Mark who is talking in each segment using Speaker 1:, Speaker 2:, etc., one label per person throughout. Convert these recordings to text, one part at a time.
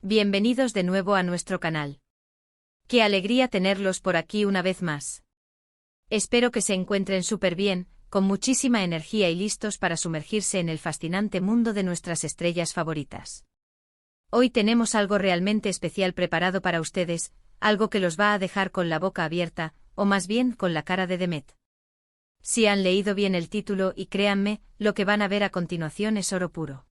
Speaker 1: Bienvenidos de nuevo a nuestro canal. Qué alegría tenerlos por aquí una vez más. Espero que se encuentren súper bien, con muchísima energía y listos para sumergirse en el fascinante mundo de nuestras estrellas favoritas. Hoy tenemos algo realmente especial preparado para ustedes, algo que los va a dejar con la boca abierta, o más bien con la cara de Demet. Si han leído bien el título y créanme, lo que van a ver a continuación es oro puro.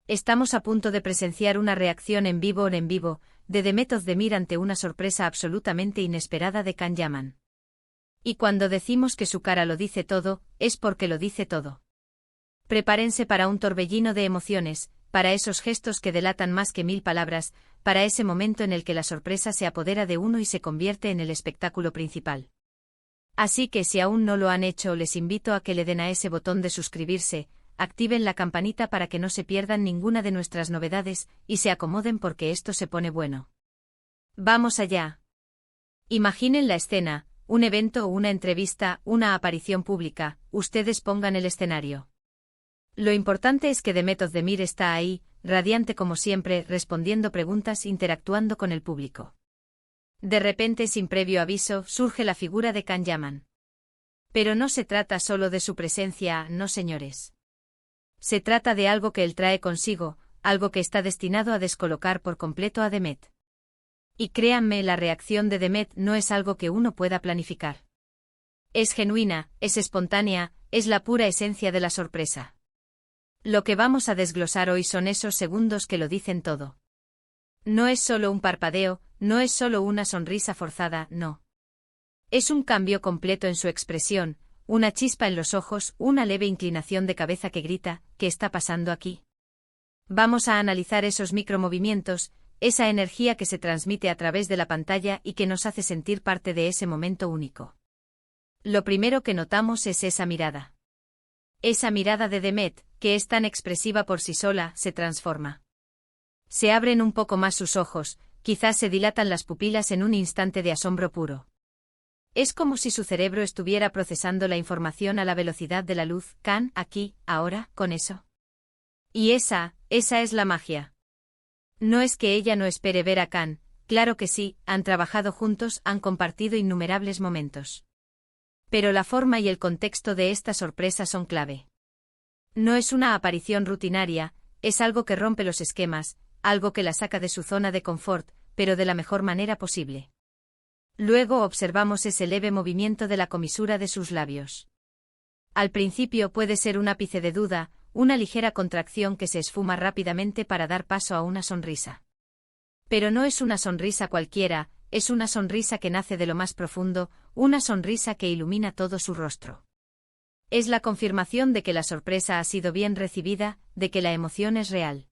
Speaker 1: Estamos a punto de presenciar una reacción en vivo de Demet Özdemir ante una sorpresa absolutamente inesperada de Can Yaman. Y cuando decimos que su cara lo dice todo, es porque lo dice todo. Prepárense para un torbellino de emociones, para esos gestos que delatan más que 1000 palabras, para ese momento en el que la sorpresa se apodera de uno y se convierte en el espectáculo principal. Así que si aún no lo han hecho, les invito a que le den a ese botón de suscribirse, activen la campanita para que no se pierdan ninguna de nuestras novedades, y se acomoden porque esto se pone bueno. ¡Vamos allá! Imaginen la escena, un evento o una entrevista, una aparición pública, ustedes pongan el escenario. Lo importante es que Demet Özdemir está ahí, radiante como siempre, respondiendo preguntas, interactuando con el público. De repente, sin previo aviso, surge la figura de Can Yaman. Pero no se trata solo de su presencia, no señores. Se trata de algo que él trae consigo, algo que está destinado a descolocar por completo a Demet. Y créanme, la reacción de Demet no es algo que uno pueda planificar. Es genuina, es espontánea, es la pura esencia de la sorpresa. Lo que vamos a desglosar hoy son esos segundos que lo dicen todo. No es solo un parpadeo, no es solo una sonrisa forzada, no. Es un cambio completo en su expresión, una chispa en los ojos, una leve inclinación de cabeza que grita, ¿qué está pasando aquí? Vamos a analizar esos micromovimientos, esa energía que se transmite a través de la pantalla y que nos hace sentir parte de ese momento único. Lo primero que notamos es esa mirada. Esa mirada de Demet, que es tan expresiva por sí sola, se transforma. Se abren un poco más sus ojos, quizás se dilatan las pupilas en un instante de asombro puro. Es como si su cerebro estuviera procesando la información a la velocidad de la luz. Can, aquí, ahora, con eso. Y esa es la magia. No es que ella no espere ver a Can, claro que sí, han trabajado juntos, han compartido innumerables momentos. Pero la forma y el contexto de esta sorpresa son clave. No es una aparición rutinaria, es algo que rompe los esquemas, algo que la saca de su zona de confort, pero de la mejor manera posible. Luego observamos ese leve movimiento de la comisura de sus labios. Al principio puede ser un ápice de duda, una ligera contracción que se esfuma rápidamente para dar paso a una sonrisa. Pero no es una sonrisa cualquiera, es una sonrisa que nace de lo más profundo, una sonrisa que ilumina todo su rostro. Es la confirmación de que la sorpresa ha sido bien recibida, de que la emoción es real.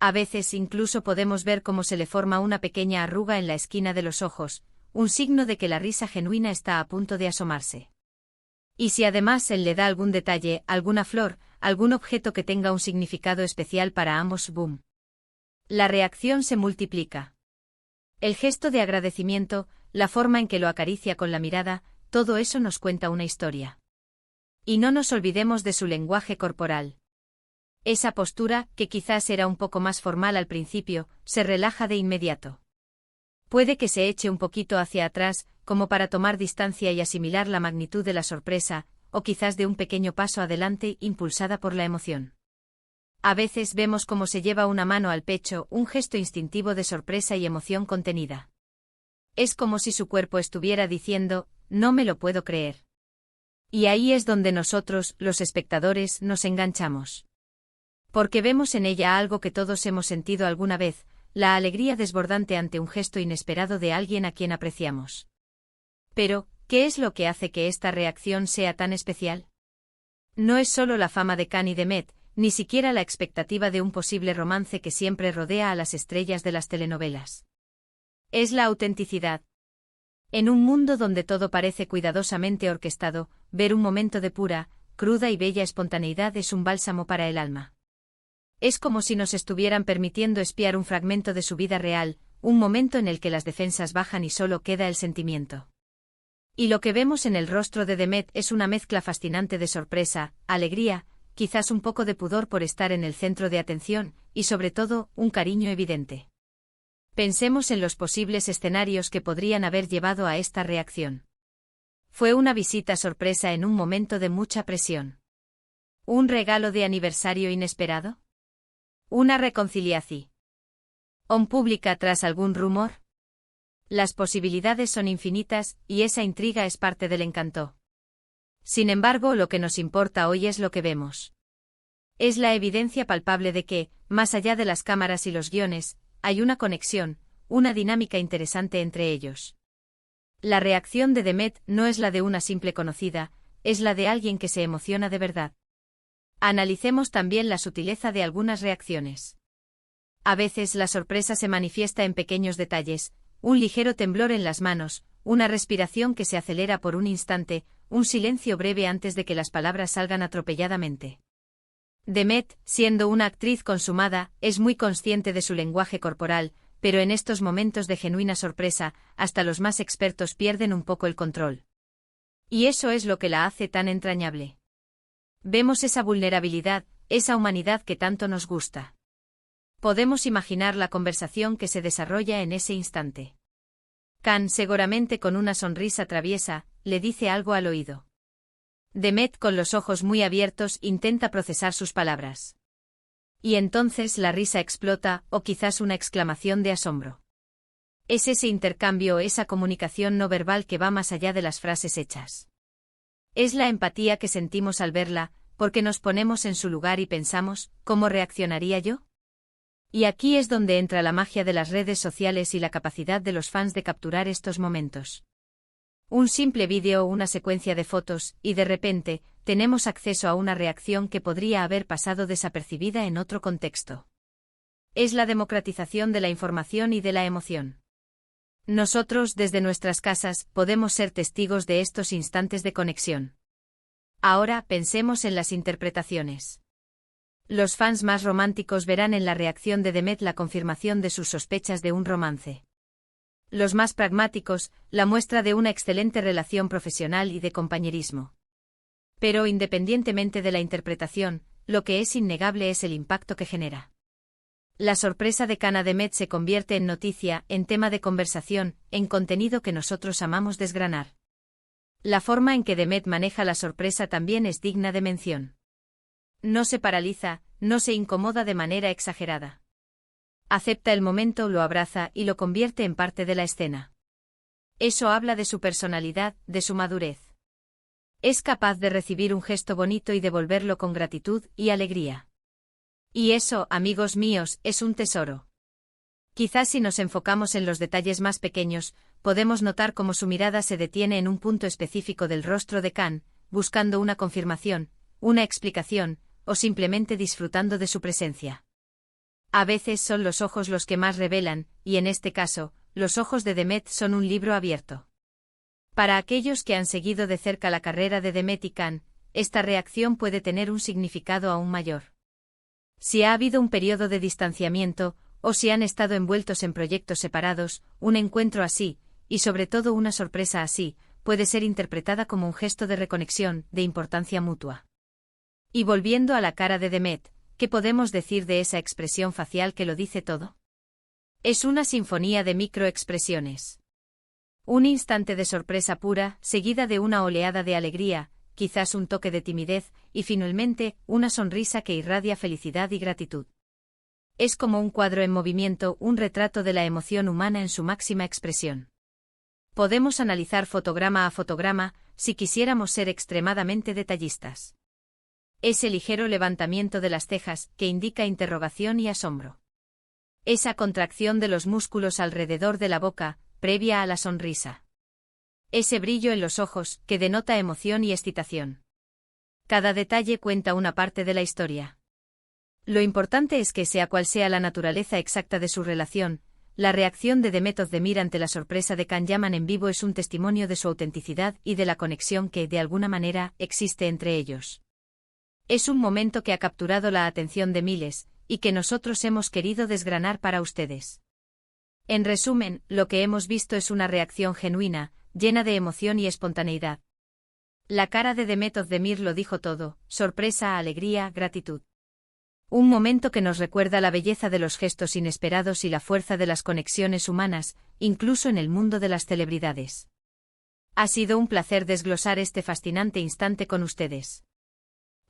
Speaker 1: A veces incluso podemos ver cómo se le forma una pequeña arruga en la esquina de los ojos, un signo de que la risa genuina está a punto de asomarse. Y si además él le da algún detalle, alguna flor, algún objeto que tenga un significado especial para ambos, boom. La reacción se multiplica. El gesto de agradecimiento, la forma en que lo acaricia con la mirada, todo eso nos cuenta una historia. Y no nos olvidemos de su lenguaje corporal. Esa postura, que quizás era un poco más formal al principio, se relaja de inmediato. Puede que se eche un poquito hacia atrás, como para tomar distancia y asimilar la magnitud de la sorpresa, o quizás de un pequeño paso adelante impulsada por la emoción. A veces vemos cómo se lleva una mano al pecho, un gesto instintivo de sorpresa y emoción contenida. Es como si su cuerpo estuviera diciendo, no me lo puedo creer. Y ahí es donde nosotros, los espectadores, nos enganchamos. Porque vemos en ella algo que todos hemos sentido alguna vez, la alegría desbordante ante un gesto inesperado de alguien a quien apreciamos. Pero, ¿qué es lo que hace que esta reacción sea tan especial? No es solo la fama de Can y Demet, ni siquiera la expectativa de un posible romance que siempre rodea a las estrellas de las telenovelas. Es la autenticidad. En un mundo donde todo parece cuidadosamente orquestado, ver un momento de pura, cruda y bella espontaneidad es un bálsamo para el alma. Es como si nos estuvieran permitiendo espiar un fragmento de su vida real, un momento en el que las defensas bajan y solo queda el sentimiento. Y lo que vemos en el rostro de Demet es una mezcla fascinante de sorpresa, alegría, quizás un poco de pudor por estar en el centro de atención, y sobre todo, un cariño evidente. Pensemos en los posibles escenarios que podrían haber llevado a esta reacción. Fue una visita sorpresa en un momento de mucha presión. ¿Un regalo de aniversario inesperado? ¿Una reconciliación pública tras algún rumor? Las posibilidades son infinitas, y esa intriga es parte del encanto. Sin embargo, lo que nos importa hoy es lo que vemos. Es la evidencia palpable de que, más allá de las cámaras y los guiones, hay una conexión, una dinámica interesante entre ellos. La reacción de Demet no es la de una simple conocida, es la de alguien que se emociona de verdad. Analicemos también la sutileza de algunas reacciones. A veces la sorpresa se manifiesta en pequeños detalles, un ligero temblor en las manos, una respiración que se acelera por un instante, un silencio breve antes de que las palabras salgan atropelladamente. Demet, siendo una actriz consumada, es muy consciente de su lenguaje corporal, pero en estos momentos de genuina sorpresa, hasta los más expertos pierden un poco el control. Y eso es lo que la hace tan entrañable. Vemos esa vulnerabilidad, esa humanidad que tanto nos gusta. Podemos imaginar la conversación que se desarrolla en ese instante. Khan, seguramente con una sonrisa traviesa, le dice algo al oído. Demet, con los ojos muy abiertos, intenta procesar sus palabras. Y entonces la risa explota, o quizás una exclamación de asombro. Es ese intercambio, esa comunicación no verbal que va más allá de las frases hechas. Es la empatía que sentimos al verla, porque nos ponemos en su lugar y pensamos, ¿cómo reaccionaría yo? Y aquí es donde entra la magia de las redes sociales y la capacidad de los fans de capturar estos momentos. Un simple vídeo o una secuencia de fotos, y de repente, tenemos acceso a una reacción que podría haber pasado desapercibida en otro contexto. Es la democratización de la información y de la emoción. Nosotros, desde nuestras casas, podemos ser testigos de estos instantes de conexión. Ahora, pensemos en las interpretaciones. Los fans más románticos verán en la reacción de Demet la confirmación de sus sospechas de un romance. Los más pragmáticos, la muestra de una excelente relación profesional y de compañerismo. Pero independientemente de la interpretación, lo que es innegable es el impacto que genera. La sorpresa de Khan a Demet se convierte en noticia, en tema de conversación, en contenido que nosotros amamos desgranar. La forma en que Demet maneja la sorpresa también es digna de mención. No se paraliza, no se incomoda de manera exagerada. Acepta el momento, lo abraza y lo convierte en parte de la escena. Eso habla de su personalidad, de su madurez. Es capaz de recibir un gesto bonito y devolverlo con gratitud y alegría. Y eso, amigos míos, es un tesoro. Quizás si nos enfocamos en los detalles más pequeños, podemos notar cómo su mirada se detiene en un punto específico del rostro de Khan, buscando una confirmación, una explicación, o simplemente disfrutando de su presencia. A veces son los ojos los que más revelan, y en este caso, los ojos de Demet son un libro abierto. Para aquellos que han seguido de cerca la carrera de Demet y Khan, esta reacción puede tener un significado aún mayor. Si ha habido un periodo de distanciamiento, o si han estado envueltos en proyectos separados, un encuentro así, y sobre todo una sorpresa así, puede ser interpretada como un gesto de reconexión, de importancia mutua. Y volviendo a la cara de Demet, ¿qué podemos decir de esa expresión facial que lo dice todo? Es una sinfonía de microexpresiones. Un instante de sorpresa pura, seguida de una oleada de alegría, quizás un toque de timidez, y finalmente, una sonrisa que irradia felicidad y gratitud. Es como un cuadro en movimiento, un retrato de la emoción humana en su máxima expresión. Podemos analizar fotograma a fotograma, si quisiéramos ser extremadamente detallistas. Ese ligero levantamiento de las cejas, que indica interrogación y asombro. Esa contracción de los músculos alrededor de la boca, previa a la sonrisa. Ese brillo en los ojos, que denota emoción y excitación. Cada detalle cuenta una parte de la historia. Lo importante es que, sea cual sea la naturaleza exacta de su relación, la reacción de Demet Özdemir ante la sorpresa de Khan Yaman en vivo es un testimonio de su autenticidad y de la conexión que, de alguna manera, existe entre ellos. Es un momento que ha capturado la atención de miles, y que nosotros hemos querido desgranar para ustedes. En resumen, lo que hemos visto es una reacción genuina, llena de emoción y espontaneidad. La cara de Demet Özdemir lo dijo todo: sorpresa, alegría, gratitud. Un momento que nos recuerda la belleza de los gestos inesperados y la fuerza de las conexiones humanas, incluso en el mundo de las celebridades. Ha sido un placer desglosar este fascinante instante con ustedes.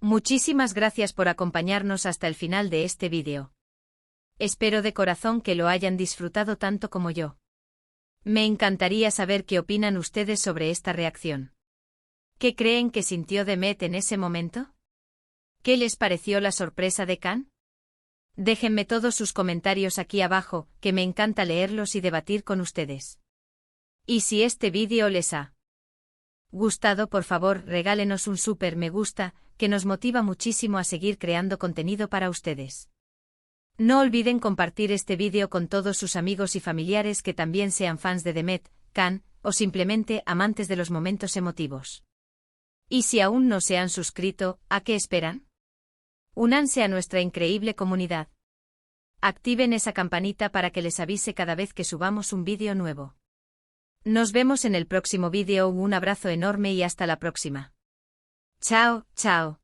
Speaker 1: Muchísimas gracias por acompañarnos hasta el final de este vídeo. Espero de corazón que lo hayan disfrutado tanto como yo. Me encantaría saber qué opinan ustedes sobre esta reacción. ¿Qué creen que sintió Demet en ese momento? ¿Qué les pareció la sorpresa de Can? Déjenme todos sus comentarios aquí abajo, que me encanta leerlos y debatir con ustedes. Y si este vídeo les ha gustado, por favor, regálenos un súper me gusta, que nos motiva muchísimo a seguir creando contenido para ustedes. No olviden compartir este vídeo con todos sus amigos y familiares que también sean fans de Demet, Can, o simplemente amantes de los momentos emotivos. Y si aún no se han suscrito, ¿a qué esperan? Únanse a nuestra increíble comunidad. Activen esa campanita para que les avise cada vez que subamos un vídeo nuevo. Nos vemos en el próximo vídeo, un abrazo enorme y hasta la próxima. Chao, chao.